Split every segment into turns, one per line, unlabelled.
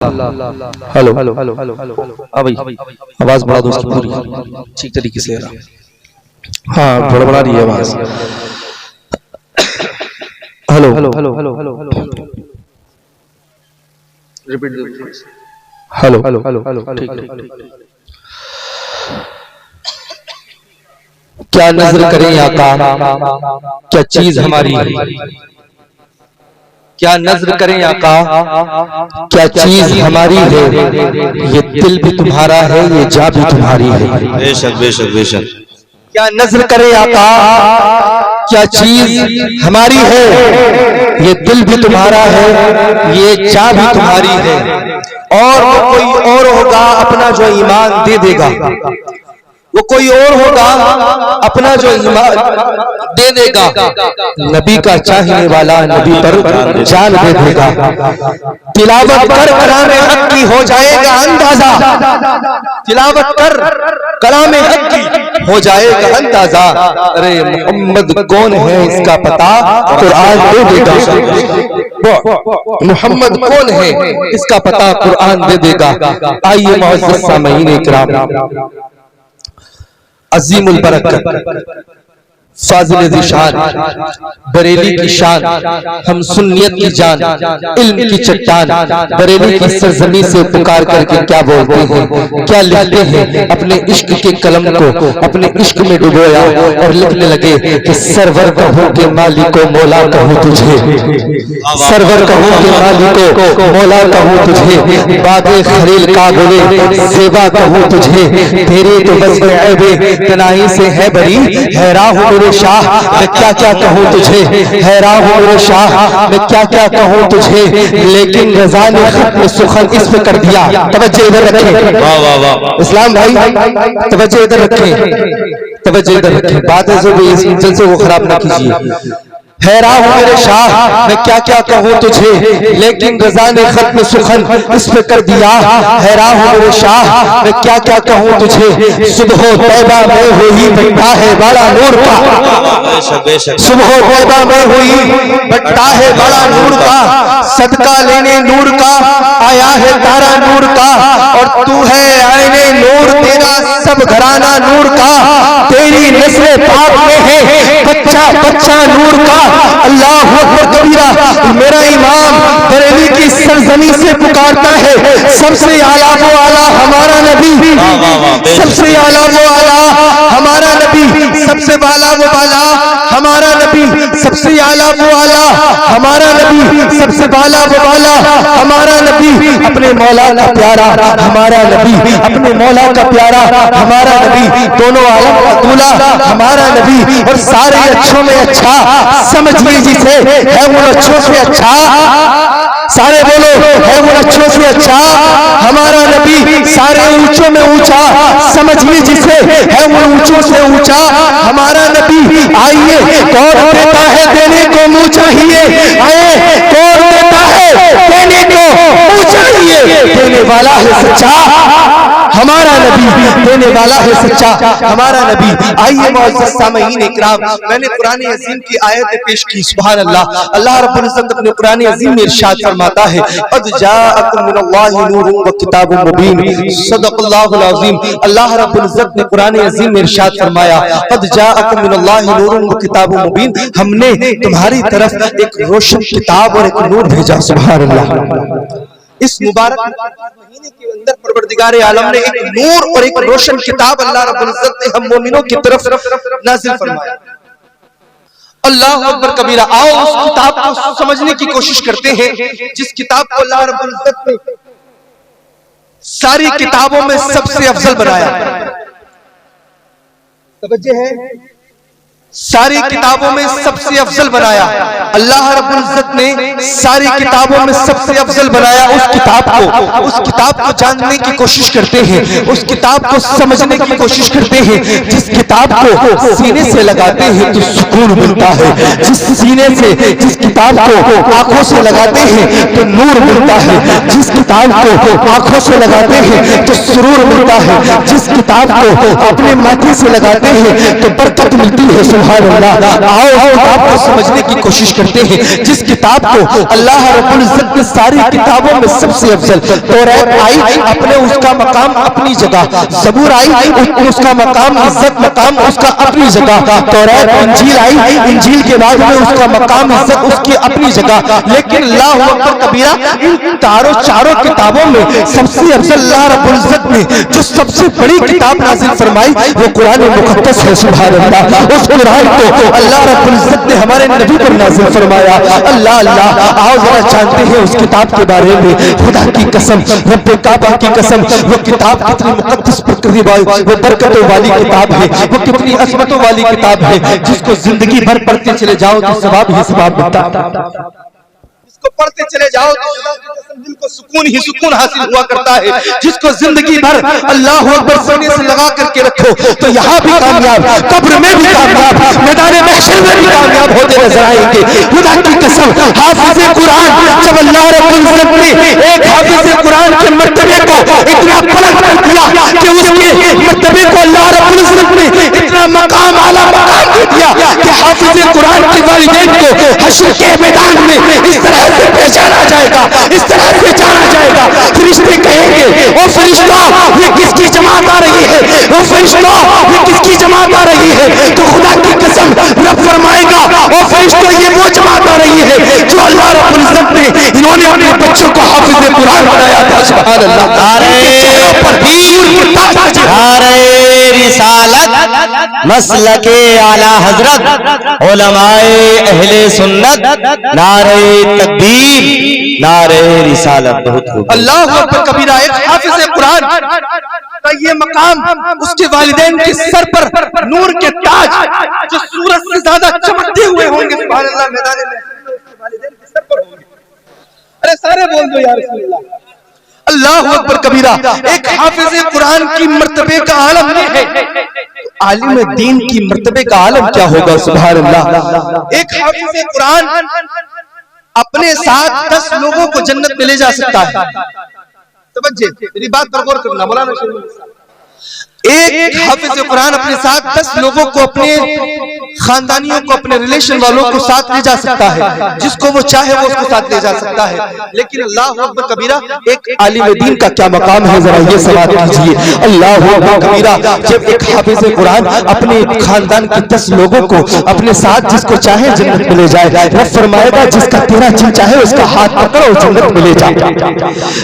Hello hello hello hello हाँ भाई आवाज बढ़ा दो पूरी ठीक तरीके से। हाँ थोड़ा बढ़ा रही है आवाज। Hello hello hello hello hello repeat hello hello hello hello ठीक। क्या नजर करें आका, क्या चीज हमारी है, क्या नजर करें आका, क्या चीज हमारी है, ये दिल भी तुम्हारा है, ये जा भी तुम्हारी है।
बेशक बेशक बेशक।
क्या नजर करें आका, क्या चीज हमारी है, ये दिल भी तुम्हारा है, ये जा भी तुम्हारी है। और वो कोई और होगा अपना जो ईमान दे देगा, वो कोई और होगा अपना जो ईमान दे देगा। नबी का चाहने वाला नबी पर जान दे देगा। तिलावत कर कलाम हक की हो जाएगा अंदाजा, तिलावत कर कलाम हक की हो जाएगा अंदाजा। अरे मोहम्मद कौन है इसका पता कुरान दे देगा। मोहम्मद कौन है इसका पता कुरान दे देगा। आइए मुअज़्ज़ज़ सामीईन इकराम, अज़ीमुल बरकत फाज़िल ज़िशान बरेली की शान, हम सुन्नियत की जान, इल्म की चट्टान, बरेली की सरजमी से पुकार करके क्या बोलते हैं, क्या लिखते हैं। अपने इश्क के कलम को अपने इश्क में डुबोया और लिखने लगे कि सरवर कहूं के मालिको मौला कहूं तुझे, सरवर कहूं के मालिको मौला कहूं तुझे, बागे खलील का बोले सेवा कहूं तुझे। तेरे तो बस ऐबे तनाई से है बरी, हैरान हूं मेरे शाह मैं क्या क्या कहूँ तुझे, हैरान हूँ मेरे शाह मैं क्या क्या कहूँ तुझे। लेकिन रज़ा ने खत्म सुखन इस पे कर दिया। तवज्जो इधर रखें, वाह वाह वाह इस्लाम भाई, तवज्जो इधर रखें, तवज्जो इधर रखें। बात है जो भी इस जलसे को खराब ना कीजिए। हैरान हूँ मेरे शाह मैं क्या क्या कहूँ तुझे, लेकिन रज़ा ने खत्म सुखन इस पे कर दिया। हैरान हूँ मेरे शाह मैं क्या क्या कहूँ तुझे। सुबह तैबा में हुई बट्टा है बड़ा नूर का, सुबह तैबा में हुई बट्टा है बड़ा नूर का, सदका लेने नूर का आया है तारा नूर का, और तू है आईने नूर तेरा सब घराना नूर का। तेरी नस्ल पाक में है बच्चा बच्चा नूर का। अल्लाह अकबर कबीरा। मेरा इमाम बरेली की सरजमी से पुकारता है सबसे आला वो आला हमारा नबी, सबसे आला वो आला हमारा नबी, सबसे बाला वो बाला हमारा नबी, सबसे आला वो आला हमारा नबी, सबसे बाला वो बाला हमारा नबी। अपने मौला का प्यारा हमारा नबी, अपने मौला का प्यारा हमारा नबी, दोनों आलम का दूल्हा हमारा नबी। और सारे अच्छों में अच्छा समझिए जिसे है वो अच्छों से अच्छा, सारे बोलो है वो अच्छों से अच्छा हमारा नबी। सारे ऊंचों में ऊंचा समझिए जिसे है वो ऊंचों से ऊंचा हमारा नबी। आइए कौन देता है देने को मुंह चाहिए, आए कौन देता है देने को मुंह चाहिए। देने वाला है सच्चा हमारा नबी, देने वाला है सच्चा हमारा नबी। आइए मुअज़्ज़ज़ सामीईन इकराम, मैंने कुरान अज़ीम की आयत पेश की। सुभान अल्लाह। अल्लाह रब्बुल इज़्ज़त अपने कुरान अज़ीम में इरशाद फरमाता है क़द जाअकुम मिनल्लाहि नूरुन व किताबुन मुबीन, सदक़ल्लाहुल अज़ीम। अल्लाह रब्बुल इज़्ज़त ने कुरान अज़ीम में इरशाद फरमाया क़द जाअकुम मिनल्लाहि नूरुन व किताबुन मुबीन, हमने तुम्हारी तरफ एक रोशन किताब और एक नूर भेजा। सुभान अल्लाह। इस मुबारक महीने के अंदर परवरदिगार आलम ने एक नूर और एक रोशन किताब अल्लाह रब्बुल इज़्ज़त ने हम मोमिनों की तरफ नाज़िल फरमाया। अल्लाह अकबर कबीरा। आओ उस किताब को समझने की कोशिश करते हैं जिस किताब को अल्लाह रब्बुल इज़्ज़त ने सारी किताबों में सबसे अफजल बनाया। तवज्जो है, सारी किताबों में सबसे अफजल बनाया। अल्लाह रब्बुल इज़्ज़त ने सारी किताबों में सबसे अफजल बनाया उस किताब को। उस किताब को जानने की कोशिश करते हैं, उस किताब को समझने की कोशिश करते हैं। जिस किताब को सीने से लगाते हैं तो सुकून मिलता है, जिस सीने से जिस किताब को आंखों से लगाते हैं तो नूर मिलता है, जिस किताब को आंखों से लगाते हैं तो सुरूर मिलता है, जिस किताब को अपने माथे से लगाते हैं तो बरकत मिलती है। सुभान अल्लाह। आओ किताब को समझने की कोशिश करते हैं जिस किताब को अल्लाह रब्बुल इज्जत ने सारी किताबों में सबसे अफजल, तौरात आई अपने उसका मकाम अपनी जगह, ज़बूर आई उसका मकाम इज्जत मकाम उसका अपनी जगह, तौरात इंजील आई इंजील के बाद में उसका मकाम इज्जत उसकी अपनी जगह। लेकिन अल्लाह अकबर कबीरा इन चारों किताबों में सबसे अफजल अल्लाह रब्बुल इज्जत ने जो सबसे बड़ी किताब नाज़िल फरमाई वो कुरान मुक़द्दस है। सुभान अल्लाह, उस कुरान को अल्लाह रब्बुल इज्जत ने हमारे नबी पर नाज़िल फरमाया। अल्लाह अल्लाह, आओ जरा जानते हैं उस किताब के बारे में। खुदा की कसम, रब्बे काबा की कसम, वो किताब कितनी मुक़द्दस प्रकृति वाली, वो बरकतों वाली किताब है, वो कितनी अज़मतों वाली किताब है, जिसको जिंदगी भर पढ़ते चले जाओ तो सवाब ही सवाब मिलता है। जिसको पढ़ते चले जाओ तो दिल को सुकून ही सुकून हासिल हुआ करता है। जिसको जिंदगी भर अल्लाह अकबर सीने से लगा करके रखो तो यहाँ भी कामयाब, कब्र में भी कामयाब, मैदान महशर में भी कामयाब होते नजर आएंगे। खुदा की कसम, हाफिज़े कुरान, जब अल्लाह रब्बुल इज्जत ने एक हाफिज़े कुरान के मर्तबे को इतना बुलंद कर दिया कि उसके मर्तबे को अल्लाह रब्बुल इज्जत ने इतना मकाम आला मकाम दे दिया कि हाफिज़े कुरान के वालिदैन को हश्र के मैदान में इस तरह से पहचाना जाएगा, इस तरह से जाना जाएगा। फरिश्ते कहेंगे, ओ फरिश्ता ये किसकी जमात आ रही है, ओ फरिश्ता ये किसकी जमात आ रही है। तो खुदा की कसम रब फरमाएगा, ओ फरिश्ता ये वो जमात आ रही है जो अल्लाह रब्बुल इज्जत ने इन्होंने अपने बच्चों को हाफिज़े कुरान बनाया था। सुभान अल्लाह, रिसालत मसलके आला हजरत उलमाए अहले सुन्नत, नारे तकबीर, नारे रिसालत। बहुत खूब, अल्लाह अकबर कबीरा। एक हाफिज़े कुरान का ये मकाम, उसके वालिदैन के सर पर नूर के ताज जो सूरज से ज्यादा चमकते हुए होंगे। सुभान अल्लाह, मैदान में उसके वालिदैन के सर पर होंगे। अरे सारे बोल दो यार रसूलुल्लाह। अल्लाह अकबर कबीरा। एक हाफिज़े कुरान की मर्तबे का आलम ये है, आलिम दीन की मर्तबे का आलम क्या होगा। सुभान अल्लाह। एक हाफिज़े कुरान अपने साथ 10 लोगों को जन्नत में ले जा सकता है। समझिए मेरी बात पर गौर करना। मौलाना एक हाफिज़े कुरान अपने साथ 10 लोगों को, अपने खानदानियों को, अपने रिलेशन वालों को साथ ले जा सकता है। जिसको वो चाहे वो उसको साथ ले जा सकता है। लेकिन अल्लाह अकबर कबीरा, एक आलिम दीन का क्या मकाम है, जरा ये सवाल कीजिए। अल्लाह अकबर कबीरा, जब एक हाफिज़े कुरान अपने खानदान के 10 लोगों को अपने साथ जिसको चाहे जन्नत में ले जाए, वो फरमाएगा जिसका तेरा जी चाहे उसका हाथ पकड़ और जन्नत में ले जा,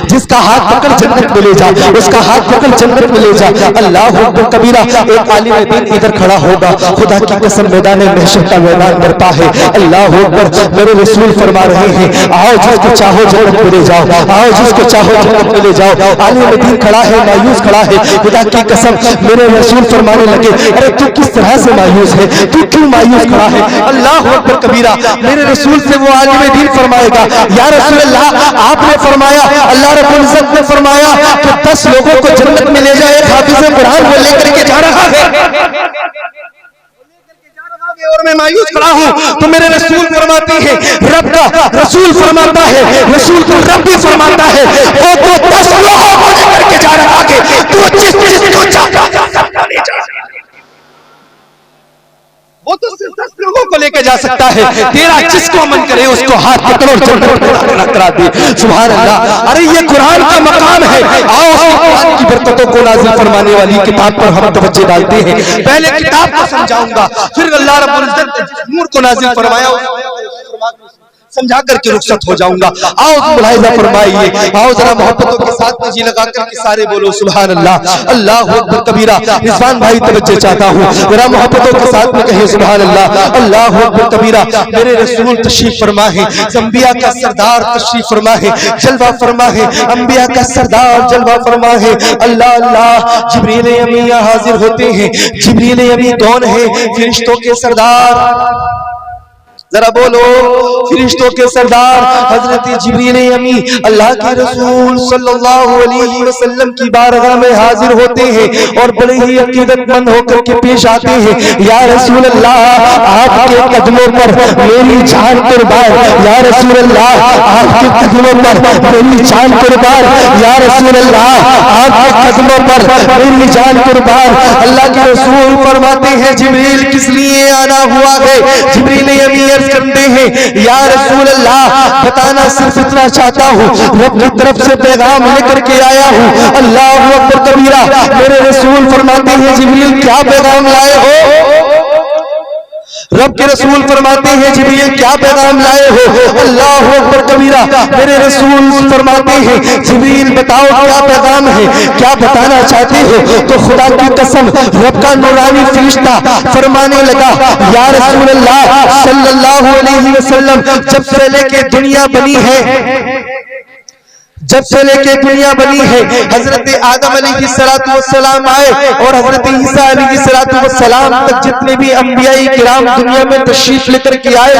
जिसका हाथ पकड़ जन्नत में ले जा, उसका हाथ पकड़ जन्नत में ले जा। अल्लाह अकबर कबीरा। एक आलिम दीन इधर खड़ा होगा, खुदा की कसम मैदान महशर का मैदान करता है। अल्लाह अकबर, मेरे रसूल फरमा रहे हैं, आओ जिसको चाहो जन्नत में ले जाओ, आओ जिसको चाहो जन्नत में ले जाओ। आलिम दीन खड़ा है, मायूस खड़ा है। खुदा की कसम मेरे रसूल फरमाने लगे, अरे तू किस तरह से मायूस है, तू क्यों मायूस खड़ा है। अल्लाह अकबर कबीरा। मेरे रसूल से वो आलिम दीन फरमाएगा, या रसूल अल्लाह, आपने फरमाया, अल्लाह रब्बुल इज्जत ने फरमाया कि 10 लोगों को जन्नत में ले जाए, एक हाफिज़े कुरान वो लेकर के जा रहा है और मैं मायूस खड़ा हूं। तो मेरे रसूल फरमाते हैं, रब का रसूल फरमाता है, रसूल को रब भी फरमाता है, वो तो 10 लोगों को लेकर के जा रहा है, तो जिसको चाहता ले जा, वो तो सिर्फ 10 लोगों को लेकर जा सकता है। तेरा जिसको मन करे उसको हाथ पकड़ो जन्नत में दाखिल करा दे। सुभान अल्लाह। अरे ये कुरान का मकाम है। आओ कुरान की बरकतों को नाज़िल फरमाने वाली किताब पर हम तवज्जो डालते हैं। पहले किताब को समझाऊंगा, फिर अल्लाह रब्बुल इज्जत ने जिस नूर को नाज़िल फरमाया समझा करके रुखसत हो जाऊंगा। आओ मुलाहिजा फरमाइए, आओ जरा मोहब्बतों के साथ में जी लगा करके सारे बोलो सुभान अल्लाह। अल्लाह अकबर कबीरा। रिजवान भाई तवज्जो चाहता हूँ, जरा मोहब्बतों के साथ में कहिए सुभान अल्लाह। अल्लाह अकबर कबीरा। मेरे रसूल तशरीफ फरमा है, अंबिया का सरदार तशरीफ फरमा है, जलवा फरमा है, अंबिया का सरदार जलवा फरमा है। अल्लाह अल्लाह। जिब्रील अमीन हाजिर होते हैं। जिब्रील अमीन कौन है? फरिश्तों के सरदार। जरा बोलो, फरिश्तों के सरदार हजरत जिब्रील अमी अल्लाह के रसूल सल्लल्लाहु अलैहि वसल्लम की बारगाह में हाजिर होते हैं और बड़े ही अकीदतमंद होकर के पेश आते हैं। या रसूल अल्लाह, आपके कदमों पर मेरी जान कुर्बान। या रसूल अल्लाह, आपके कदमों पर मेरी जान कुर्बान। या रसूल अल्लाह, आपके कदमों पर मेरी जान कुर्बान। अल्लाह के रसूल फरमाते हैं, जिब्रील किस लिए आना हुआ है? जिब्रील अमी अर्ज करते हैं, या रसूल अल्लाह, बताना सिर्फ इतना चाहता हूँ, रब की तरफ से पैगाम लेकर के आया हूँ। अल्लाह अकबर कबीरा। मेरे रसूल फरमाते हैं, जिब्रील क्या पैगाम लाए हो? रब के रसूल फरमाते हैं, जिब्रील क्या पैगाम लाए हो? अल्लाह अकबर कबीरा। मेरे रसूल फरमाते हैं, जिब्रील बताओ क्या पैगाम है, क्या बताना चाहते हो? तो खुदा की कसम, रब का नूरानी फरिश्ता फरमाने लगा, या रसूल अल्लाह सल्लल्लाहु अलैहि वसल्लम, जब से लेके दुनिया बनी है, जब से लेके दुनिया बनी है, हजरत आदम अलैहिस्सलातु वस्सलाम आए और हजरत ईसा अलैहिस्सलातु वस्सलाम तक जितने भी अंबियाई किराम दुनिया में तशरीफ लेकर के आए,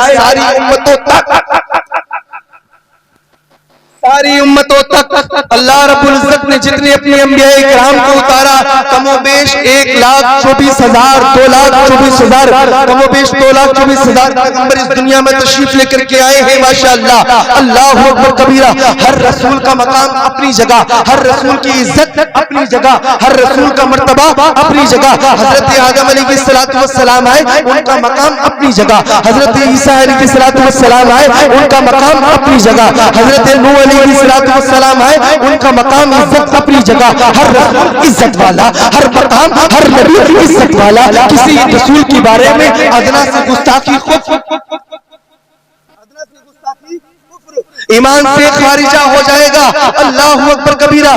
सारी उम्मतों तक अल्लाह रब्बुल इज्जत ने जितने अपने अंबियाए किराम को उतारा, कमोबेश 1,24,000 2,24,000 कमोबेश 2,24,000 पैगंबर इस दुनिया में तशरीफ लेकर के आए हैं। माशाअल्लाह, अल्लाह अकबर कबीरा। हर रसूल का मकाम अपनी जगह, हर रसूल की इज्जत अपनी जगह, हर रसूल का मर्तबा अपनी जगह। हजरत आदम अलैहिस्सलातु वस्सलाम आए, उनका मकाम अपनी जगह। हजरत ईसा अलैहिस्सलातु वस्सलाम आए, उनका मकाम अपनी जगह। हजरत नूह अलैहिस्सलातु वस्सलाम आए, उनका मकाम इज्जत अपनी जगह। हर रसूल इज्जत वाला, हर मकाम, हर नबी इज्जत वाला। किसी रसूल के बारे में अदना से गुस्ताखी, ईमान से खारिजा हो जाएगा। अल्लाह अकबर कबीरा।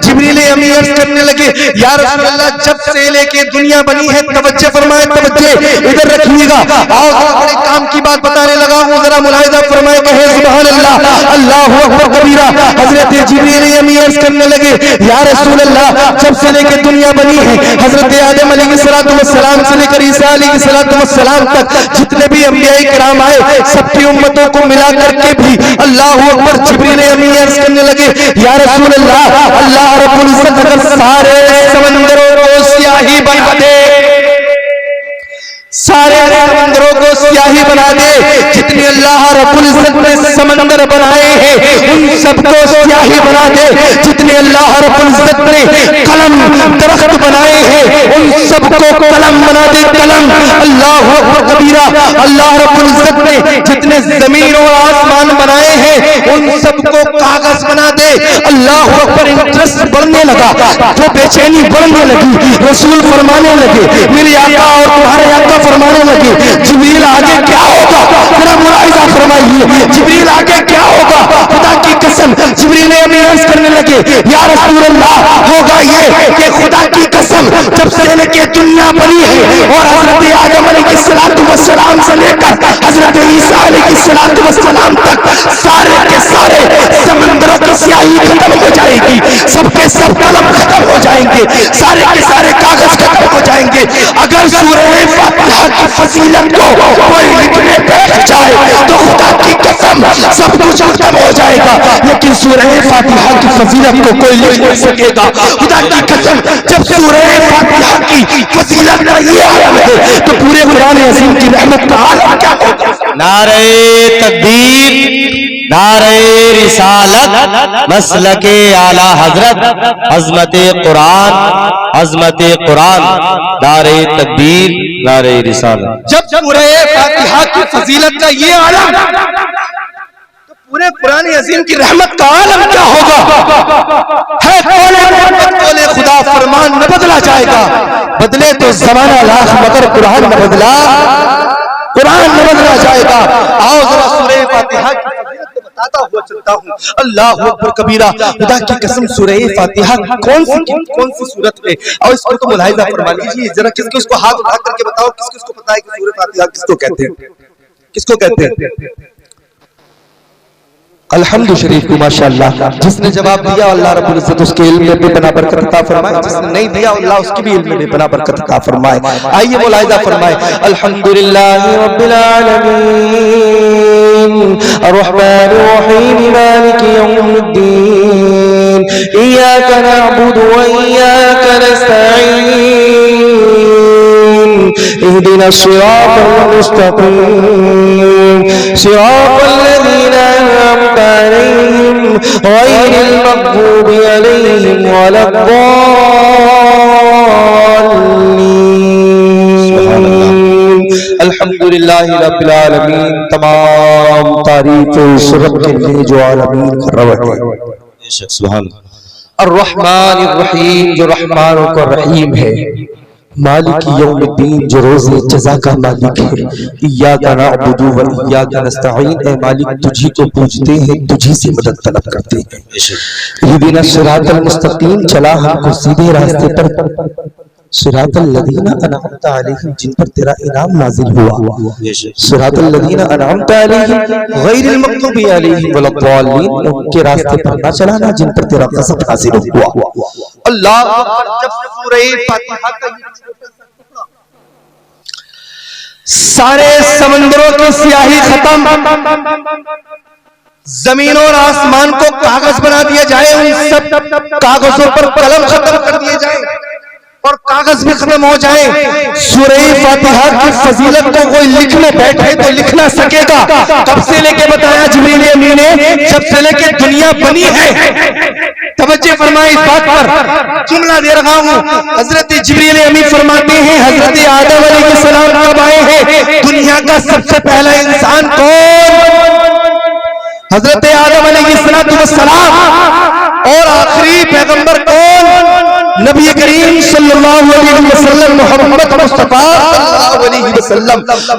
जिब्रील अमीन अर्ज करने लगे, या रसूल अल्लाह, जब से लेके दुनिया बनी है, तवज्जो फरमाए, तवज्जो इधर रखिएगा। आओ बड़े काम की बात बताने लगा हूं, जरा मुलाहिजा फरमाए, कहे सुभान अल्लाह। अल्लाह अकबर कबीरा। हजरत जिब्रील अमीन अर्ज करने लगे, या रसूल अल्लाह, जब से लेके दुनिया बनी है, हजरत आदम अलैहिस्सलातु वस्सलाम से लेकर ईसा अलैहिस्सलातु वस्सलाम तक जितने भी अंबियाए किराम आए, सबकी उम्मतों को मिला करके भी अल्लाह अकबर। जिब्रील अमीन अर्ज करने लगे, या रसूल अल्लाह, अल्लाह रब्बुल इज्जत अगर सारे समंदरों को स्याही बना दे, सारे समंदरों को स्याही बना दे, जितने अल्लाह रब्बुल इज्जत ने समंदर बनाए हैं उन सबको स्याही बना दे, जितने अल्लाह रब्बुल इज्जत ने कलम दरख्त बनाए हैं उन सबको कलम बना दे, कलम। अल्लाह अकबर कबीरा। अल्लाह रब्बुल इज्जत ने जितने जमीन और आसमान बनाए हैं उन सबको कागज बना दे। अल्लाह अकबर। इंटरेस्ट बढ़ने लगा, जो बेचैनी बढ़ने लगी, रसूल फरमाने लगे, मेरे आका और तुम्हारे आका फरमाने लगे, जिब्रील आगे क्या होगा? जरा मुलाहिजा फरमाइए, जिब्रील आगे क्या होगा? खुदा की कसम, जिब्रील अमीन अर्ज करने लगे, या रसूल अल्लाह, होगा ये कि खुदा की कसम, जब से लेके दुनिया बनी है और हजरत आदम अलैहिस्सलातु वस्सलाम से लेकर हजरत ईसा अलैहिस्सलातु वस्सलाम तक सारे के सारे समंदरों की स्याही खत्म हो जाएगी, सबके सब कलम खत्म हो जाएंगे, सारे के सारे कागज खत्म हो जाएंगे। अगर सूरह फातिहा की फजीलत को कोई लिखने बैठ जाए तो खुदा की कसम सब कुछ खत्म हो जाएगा, लेकिन सूरह फातिहा की फजीलत को कोई लिख नहीं सकेगा। खुदा की कसम, जब सूरह फातिहा की फजीलत का ये आलम है तो पूरे कुरान अज़ीम की रहमत का आलम क्या होगा?
नारे तकबीर, नारे रिसालत, मसलके आला हजरत, अज़मते कुरान, अज़मते कुरान, नारे तकबीर, नारे रिसालत।
जब सूरह फातिहा की फजीलत का ये आलम, तो पूरे कुरान अज़ीम की रहमत का आलम क्या होगा? है कौले खुदा फरमान न बदला जाएगा, बदले तो जमाना लाख मगर कुरान न बदला, कुरान न बदला जाएगा। आओ जरा सूरह फातिहा की फजीलत को बताता हुआ चलता हूँ। अल्लाह अकबर कबीरा। खुदा की कसम, सूरह फातिहा कौन सी सूरत है? और इसको तो मुलाहिजा फरमा लीजिए जरा, किसको इसको हाथ उठा करके बताओ, किसको पता है कि सूरह फातिहा किसको कहते हैं? किसको कहते हैं? अल्हम्दु शरीफ को माशाअल्लाह, जिसने जवाब दिया अल्लाह रब्बुल इज्जत उसके इल्म में बेपनाह बरकत अता फरमाए, जिसने नहीं दिया अल्लाह उसकी भी इल्म में बेपनाह बरकत अता फरमाए। आइए मुलाहिजा फरमाए, अल्हम्दुलिल्लाहि रब्बिल आलमीन, अर्रहमानिर रहीम, मालिकि यौमिद्दीन, इय्याका नअबुदु व इय्याका नस्तईन, इहदिनस सिरातल मुस्तकीम, सिरातल लज़ीना अनअमता अलैहिम गैरिल मग़्दूबि अलैहिम वलद्दाल्लीन। अल्हम्दुलिल्लाह लिल्लाहि रब्बिल आलमीन, तमाम तारीफ उस रब के लिए जो आलमीन का रब है।
सुभान
अर्रहमानिर रहीम, जो रहमान का रहीम है। मालिक यौमिद्दीन, जो रोज़े जज़ा का मालिक है। इय्याका नअबुदु व इय्याका नस्तईन, ए मालिक तुझी को पूजते हैं, तुझी से मदद तलब करते हैं। इहदिना सिरातल मुस्तकीम, चला हमको सीधे रास्ते पर। सिरातल लदीना अनअमता अलैहिम, जिन पर तेरा इनाम नाजिल हुआ। सिरातल लदीना अनअमता अलैहिम गैरिल मग़दूबी अलैहिम वलद्दालीन, उनके रास्ते पर ना चलाना जिन पर तेरा गज़ब नाजिल हुआ। अल्लाह अकबर। जब सूरह फातिहा का सारे समंदरों की स्याही खत्म, जमीन और आसमान को कागज बना दिया जाए, उन सब कागजों पर कलम खत्म कर दिए जाए और कागज भी खत्म हो जाए, सूरह फातिहा की फजीलत को कोई लिखने बैठे तो लिख ना सकेगा। कब से लेके बताया जिब्रील अमीन ने, जब से लेके दुनिया बनी है। तवज्जो फरमाए इस बात पर, जुमला दे रहा हूँ। हजरत जिब्रील अमीन फरमाते हैं, हजरत आदम अलैहिस्सलाम कब आए हैं? दुनिया का सबसे पहला इंसान कौन? हजरत आदम अलैहिस्सलाम। और आखिरी पैगंबर कौन? नबी करीम सल्लल्लाहु अलैहि वसल्लम, मोहम्मद मुस्तफा सल्लल्लाहु अलैहि वसल्लम।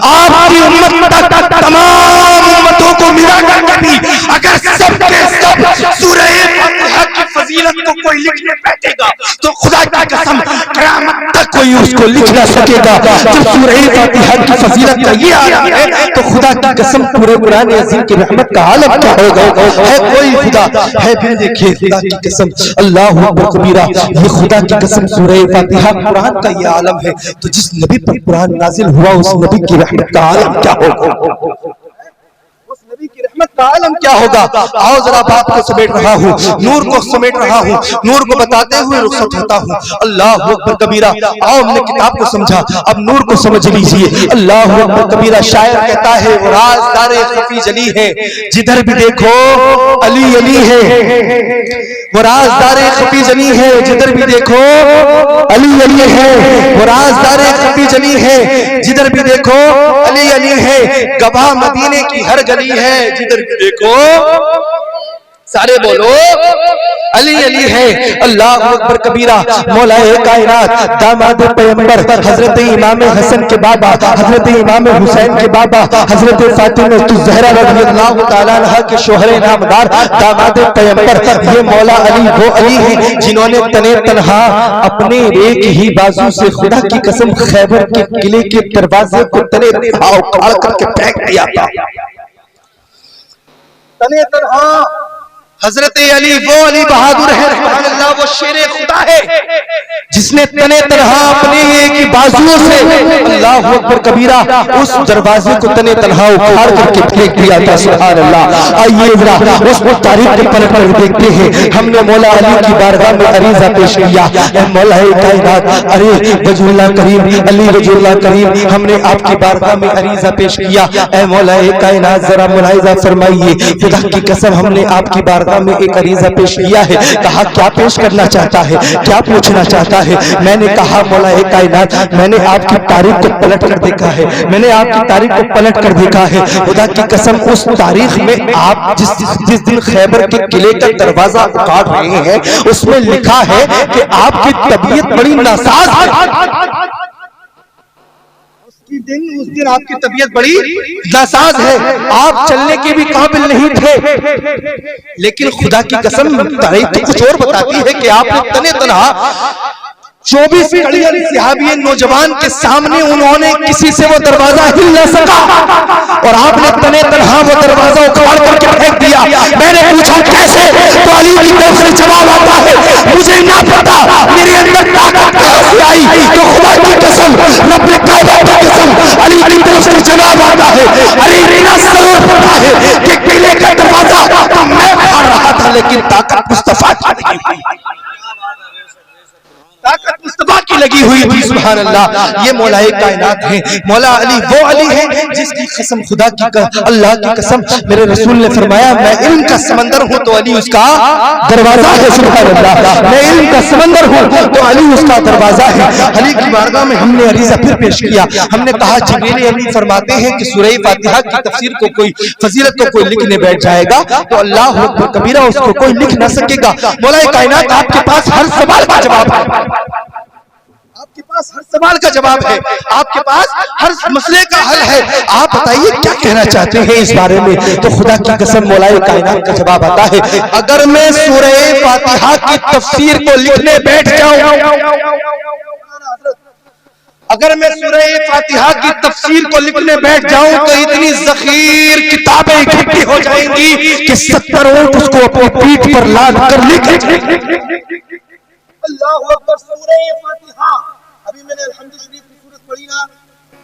आपकी उम्मत तक तमाम उम्मतों को मिला करके भी अगर सब के सब सूरह फातिहा की फजीलत को कोई लिखने बैठेगा तो खुदा की कसम क़यामत तक कोई उसको लिख ना सकेगा। जब सूरह फातिहा की फजीलत का ये आलम है तो खुदा की कसम पूरे कुरान अज़ीम की रहमत का आलम क्या होगा? है कोई खुदा है भी? देखिए खुदा की कसम, अल्लाहु अकबर कबीरा, ये खुदा की कसम सूरह फातिहा कुरान का ये आलम है। तो जिस नबी पर कुरान नाजिल हुआ उस नबी की रहमत का आलम क्या होगा? उस नबी की रहमत का आलम क्या होगा? आओ जरा बात को समेट रहा हूँ, नूर को समेट रहा हूँ, नूर को बताते हुए रुखसत होता हूँ। अल्लाहु अकबर कबीरा। आओ हमने किताब को समझा, अब नूर को समझ लीजिए। अल्लाहु अकबर कबीरा। शायर कहता है, वो राज़दारे खफी जली है, जिधर भी देखो अली अली है। वो राज़दारे खफी जली है, जिधर भी देखो अली अली है। वो राज़दारे खफी जली है, जिधर भी देखो अली अली है। गवाह मदीने की हर गली है, जिधर भी देखो सारे बोलो अली अली है। अल्लाह अकबर कबीरा। मौलाए कायनात दामाद पैगंबर हजरत इमाम हसन के बाबा, हजरत इमाम हुसैन के बाबा, हजरत फातिमा ज़हरा रज़ियल्लाहु ताला अन्हा के शोहरे नामदार दामाद पैगंबर, ये मौला अली वो अली हैं जिन्होंने तने तन्हा अपने एक ही बाजू से खुदा की कसम खैबर के किले के दरवाजे को तने तन्हा उखाड़ करके फेंक दिया था। तने तन्हा हजरत अली वो अली बहादुर है, सुभान अल्लाह, वो शेरे खुदा है जिसने तने तन्हा अपने एक ही बाजुओं से अल्लाह अकबर कबीरा उस दरवाजे को तने तन्हा उखाड़ करके फेंक दिया था। सुभान अल्लाह। आइए जरा उस तारीख को पलट कर देखते हैं। हमने मौला अली की बारगाह में अरीजा पेश किया, मौला कायनात, अरे वजहुल्लाह करीम, अली वजहुल्लाह करीम, हमने आपकी बारगाह में अरीजा पेश किया। ऐ मौला कायनात जरा मुलाहिजा फरमाइए, खुदा की कसम हमने आपकी बारगाह में एक अरीजा पेश किया है। कहा क्या पेश करना चाहता है, क्या पूछना चाहता है? मैंने कहा मौला कायनात, मैंने आपकी तारीख को पलट कर देखा है, मैंने आपकी तारीख को पलट कर देखा है। खुदा की कसम उस तारीख में आप जिस दिन खैबर के किले का दरवाजा उखाड़ रहे हैं उसमें लिखा है कि आपकी तबीयत बड़ी नासाज है। उस दिन आपकी तबीयत बड़ी नासाज है, आप चलने के भी काबिल नहीं थे। लेकिन खुदा की कसम तारीख तो कुछ और बताती है कि आपने तने तन्हा 24 सहाबी नौजवान के सामने उन्होंने किसी से वो दरवाजा हिल न सका और आपने तने तन्हा वो दरवाजा उखाड़ करके फेंक दिया। मैंने पूछा कैसे? तो अली की तरफ से जवाब आता है, मुझे ना पता, मेरे अंदर ताकत कहां से आई। तो खुदा की कसम, रब्बे काबा की कसम, अली की तरफ से जवाब आता है, अली इतना जरूर पता है कि किले का दरवाजा तो मैं उखाड़ रहा था लेकिन ताकत मुस्तफा की लगी हुई, ताकत मुस्तफा की लगी हुई थी। सुभान अल्लाह। ये मौलाए कायनात हैं, मौला अली वो अली है जिसकी कसम खुदा की अल्लाह की कसम मेरे रसूल ने फरमाया, मैं इल्म का समंदर हूं तो अली उसका दरवाजा है। सुभान अल्लाह। मैं इल्म का समंदर हूँ तो अली उसका दरवाजा है। अली की बारगाह में हमने अरीजा फिर पेश किया। हमने कहा जिब्रील अमीन फरमाते हैं कि सूरह फातिहा की तफसीर को कोई फजीलत को कोई लिखने बैठ जाएगा तो अल्लाह अकबर कबीरा उसको कोई लिख ना सकेगा। मौलाए कायनात आपके पास हर सवाल का जवाब है, आपके पास हर सवाल का जवाब है, आपके पास हर मसले का हल है। आप बताइए क्या कहना चाहते हैं इस बारे में। तो खुदा की कसम मौलाए कायनात का जवाब आता है, अगर मैं सूरह फातिहा की तफसीर को लिखने बैठ जाऊं, अगर मैं सूरह फातिहा की तफसीर को लिखने बैठ जाऊं तो इतनी ज़खीर किताबें इकट्ठी हो जाएंगी कि 70 ऊंट उसको अपनी पीठ पर लाद कर लिखे। अल्लाहू अकबर। सूरह फातिहा, अभी मैंने अल्हम्दुलिल्लाह शरीफ की सूरत पढ़ी ना,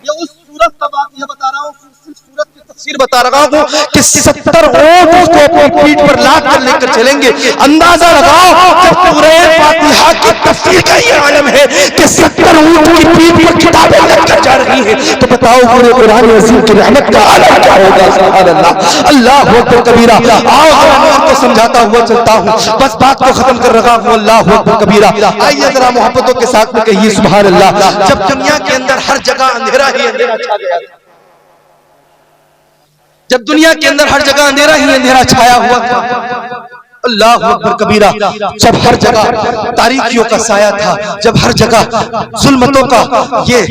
ये उस सूरत का वाक़या बता रहा हूँ, सिर्फ सूरत की तफसीर बता रहा हूँ कि 70 ऊंट उसको अपनी पीठ पर लाद कर लेकर चलेंगे। अंदाजा लगाओ जब सूरह फातिहा की तफसीर का ये आलम है कि 70 ऊंट की पीठ पर किताबें लेकर जा रही हैं, तो बताओ पूरे कुरान अज़ीम की रहमत का आलम क्या होगा। सुभान अल्लाह, अल्लाहू अकबर कबीरा। आओ मैं आपको समझाता हुआ चलता हूँ, बस बात को खत्म कर रहा हूँ। अल्लाहू अकबर कबीरा। आइए जरा मोहब्बतों के साथ में कहिए सुभान अल्लाह। जब दुनिया के अंदर हर जगह अंधेरा ही अंधेरा छा गया था, जब दुनिया के अंदर हर जगह अंधेरा ही अंधेरा छाया हुआ था, अल्लाह अकबर कबीरा, जब हर जगह तारीकियों का साया था, जब हर जगह जुल्मतों का ये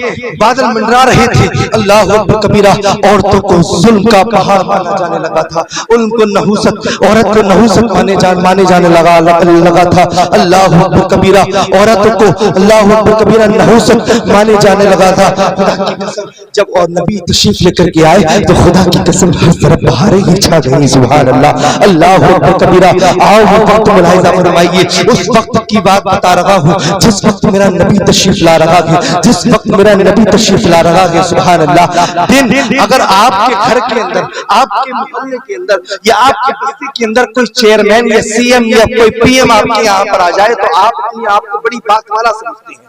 बादल मंडरा रहे थे, अल्लाह अकबर कबीरा, औरतों को जुल्म का पहाड़ माना जाने लगा था, उनको नहुसत, औरत को नहुसत माने जाने लगा था। अल्लाह अकबर कबीरा, औरतों को अल्लाह अकबर कबीरा नहुसत माने जाने लगा था। खुदा की कसम जब और नबी तशरीफ लेकर के आए तो खुदा की कसम हर तरफ बहारें ही छा गई। सुभान अल्लाह, अल्लाह अकबर कबीरा। आओ वक्त मुलाहिजा फरमाइए, उस वक्त की बात बता रहा हूँ जिस वक्त मेरा नबी तशरीफ ला रहा है, जिस वक्त मेरा नबी तशरीफ ला रहा है। सुभान अल्लाह। दिन अगर आपके घर के अंदर, आपके मोहल्ले के अंदर या आपके बस्ती के अंदर कोई चेयरमैन या सीएम या कोई पीएम आपके यहाँ पर आ जाए तो आप अपने आप को बड़ी बात वाला समझते हैं,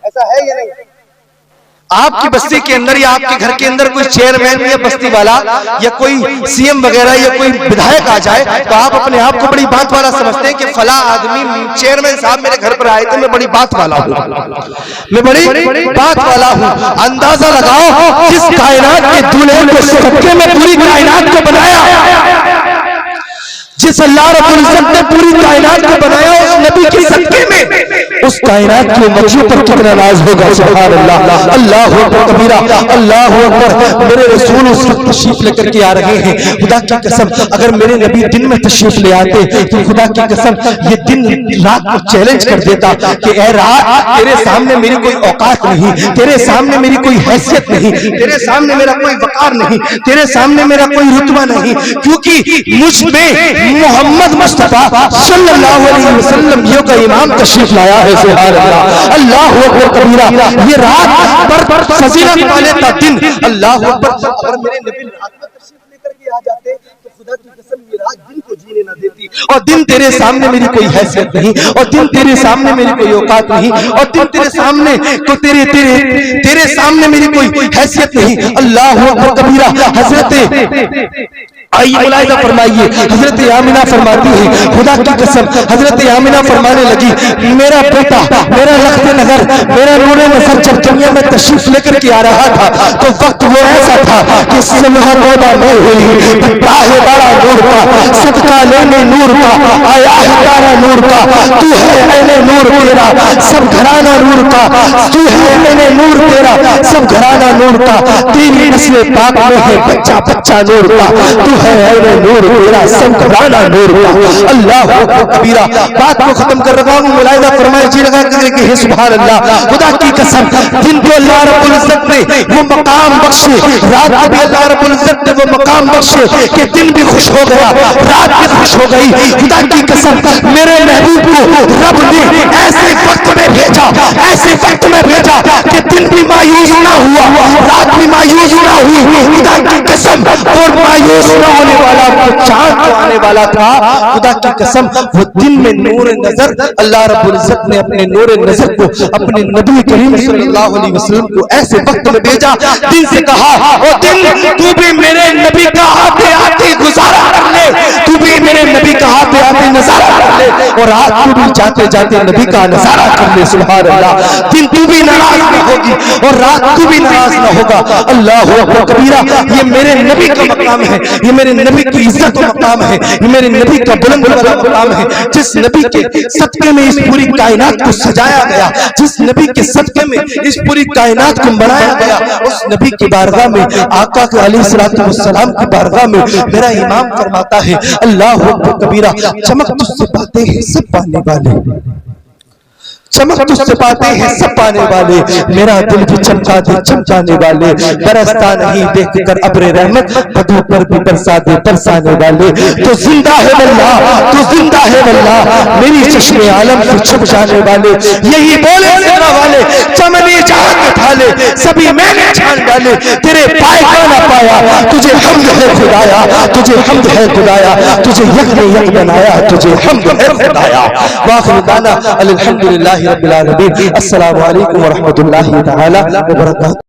ऐसा है या नहीं? आपकी बस्ती के अंदर या आपके घर के अंदर कोई चेयरमैन या बस्ती वाला या कोई सीएम वगैरह या कोई विधायक आ जाए तो आप अपने आप को बड़ी बात वाला समझते हैं कि फला आदमी चेयरमैन साहब मेरे घर पर आए थे, मैं बड़ी बात वाला हूँ, मैं बड़ी बात वाला हूँ। अंदाजा लगाओ जिस कायनात के दूल्हे को सदके में पूरी कायनात को बनाया, जिस अल्लाह रब्बुल इज्जत ने पूरी कायनात को बनाया, उस नबी के सदके में उस कायनात की मर्जी पर कितना नाज होगा। सुभान अल्लाह, अल्लाहू अकबर कबीरा, अल्लाहू अकबर। मेरे रसूल उस वक्त तशरीफ लेकर के आ रहे हैं। खुदा की कसम अगर मेरे नबी दिन में तशरीफ ले आते तो खुदा की कसम ये दिन रात को चैलेंज कर देता कि ए रात, तेरे सामने मेरी कोई औकात नहीं, तेरे सामने मेरी कोई हैसियत नहीं, तेरे सामने मेरा कोई वकार नहीं, तेरे सामने मेरा कोई रुतबा नहीं, क्योंकि मुझ में मोहम्मद मुस्तफा सल्लल्लाहु अलैहि वसल्लम यो का इमाम तशरीफ लाया है। सुभान अल्लाह, अल्लाहू अकबर कबीरा। ये रात पर फजीलत वाले का दिन, अल्लाहू अकबर। अगर मेरे नबी रात में तशरीफ लेकर के आ जाते तो खुदा की कसम ये रात दिन को जीने ना देती, और दिन तेरे सामने मेरी कोई हैसियत नहीं, और दिन तेरे सामने मेरी कोई औकात नहीं, और दिन तेरे सामने तो तेरे सामने मेरी कोई हैसियत नहीं। अल्लाहू अकबर कबीरा। हजरत आइए मुलाहिजा फरमाइए, हजरत आमिना फरमाती है, खुदा की कसम हजरत आमिना फरमाने लगी, मेरा बेटा, मेरा लख्त नजर, मेरा नूरे नजर जब दुनिया में तशरीफ लेकर के आ रहा था तो वक्त वो ऐसा था कि सुबह पैदा नहीं हुई, है बड़ा नूर का, सदका लेने नूर का, आया है तारा नूर का, तू है मैंने नूर तेरा, सब घराना नूर का, तू है मैंने नूर तेरा, सब घराना नूर का, तेरी नस्ल पाक में है बच्चा बच्चा नूर का, तू है नूर तेरा, सब घराना नूर का। अल्लाह कबीरा। बात को खत्म कर रहा हूँ, मुलाहिजा फरमाए जी लगा करके हे सुभान अल्लाह। खुदा की कसम दिन को अल्लाह रब्बुल इज्जत ने वो मकाम बख्शे, रात को भी अल्लाह रब्बुल इज्जत ने वो मकाम बख्शे कि दिन भी खुश हो गया, रात भी खुश हो गई। खुदा की कसम मेरे महबूब को रब ने ऐसे वक्त में भेजा, ऐसे वक्त में भेजा कि दिन भी मायूस ना हुआ, रात भी मायूस ना हुई। खुदा की कसम कसम और मायूस न होने वाला वो चांद जो आने वाला था, खुदा की कसम वो दिन में नूर नजर अल्लाह रब्बुल इज्जत ने अपने नूर नजर को अपने नबी करीम सल्लल्लाहु अलैहि वसल्लम को ऐसे वक्त में भेजा, दिन से कहा ओ दिन तू भी मेरे नबी का आते आते गुजारा कर ले, तू भी मेरे नबी का आते आते नजारा कर ले, और रात तू भी जाते जाते नबी का नजारा कर ले। सुभान अल्लाह। दिन तू भी नाराज न होगी और रात तू भी नाराज न होगा। अल्लाह अकबर कबीरा। ये मेरे नबी का मकाम है, ये मेरे नबी की इज्जत का मकाम है, ये मेरे नबी का बुलंद मकाम है। जिस नबी के सदके में इस पूरी कायनात को सजाया गया, जिस नबी के सदके में इस पूरी कायनात को बनाया गया, उस नबी की बारगाह में आका के अलैहिस्सलातु वस्सलाम की बारगाह में मेरा इमाम फरमाता है अल्लाह अकबर कबीरा, चमक तुझसे पाते हैं सब पाने वाले, चमक तुझसे पाते हैं सब पाने वाले, मेरा दिल भी चमका दे चमकाने वाले, बरसता नहीं देख कर अब्रे रहमत, बदू पर भी बरसा दे बरसाने वाले। तो जिंदा है वल्लाह, तो जिंदा है वल्लाह, मेरी चश्मे आलम से छुप जाने वाले, यही बोले सिरा वाले, चमने जान थाले सभी मैंने छान डाले, तेरे पाए का ना पाया, तुझे हम्द है खुदाया, तुझे हम्द है खुदाया, तुझे यक ने यक बनाया, तुझे हम्द है खुदाया। वाखिर दाना अल्हम्दुलिल्लाह रब्बिल आलमीन। अस्सलामु अलैकुम व रहमतुल्लाहि तआला व बरकातहू।